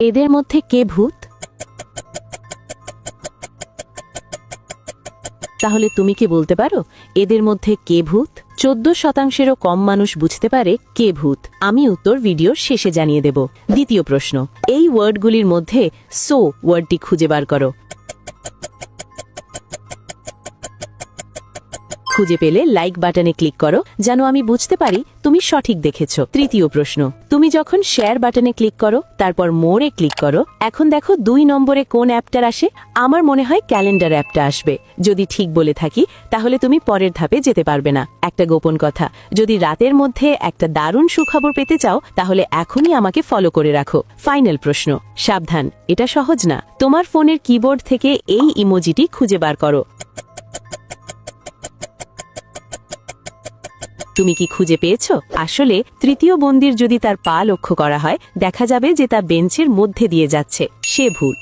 এদের মধ্যে কে ভূত? তাহলে তুমি কি বলতে পারো এদের মধ্যে কে ভূত? 14%-এরও কম মানুষ বুঝতে পারে কে ভূত। আমি উত্তর ভিডিওর শেষে জানিয়ে দেব। দ্বিতীয় প্রশ্ন, এই ওয়ার্ডগুলির মধ্যে সো ওয়ার্ডটি খুঁজে বার করো। খুঁজে পেলে লাইক বাটনে ক্লিক করো, যেন আমি বুঝতে পারি তুমি সঠিক দেখেছ। তৃতীয় প্রশ্ন, তুমি যখন শেয়ার বাটনে ক্লিক করো তারপর মোরে ক্লিক করো, এখন দেখো 2 নম্বরে কোন অ্যাপটার আসে? আমার মনে হয় ক্যালেন্ডার অ্যাপটা আসবে। যদি ঠিক বলে থাকি তাহলে তুমি পরের ধাপে যেতে পারবে না। একটা গোপন কথা, যদি রাতের মধ্যে একটা দারুণ সুখবর পেতে চাও তাহলে এখনই আমাকে ফলো করে রাখো। ফাইনাল প্রশ্ন, সাবধান, এটা সহজ না। তোমার ফোনের কিবোর্ড থেকে এই ইমোজিটি খুঁজে বার করো। তুমি কি খুঁজে পেয়েছো? আসলে তৃতীয় বন্দির যদি তার পা লক্ষ্য করা হয় দেখা যাবে যে তা বেঞ্চের মধ্যে দিয়ে যাচ্ছে। সে ভূত।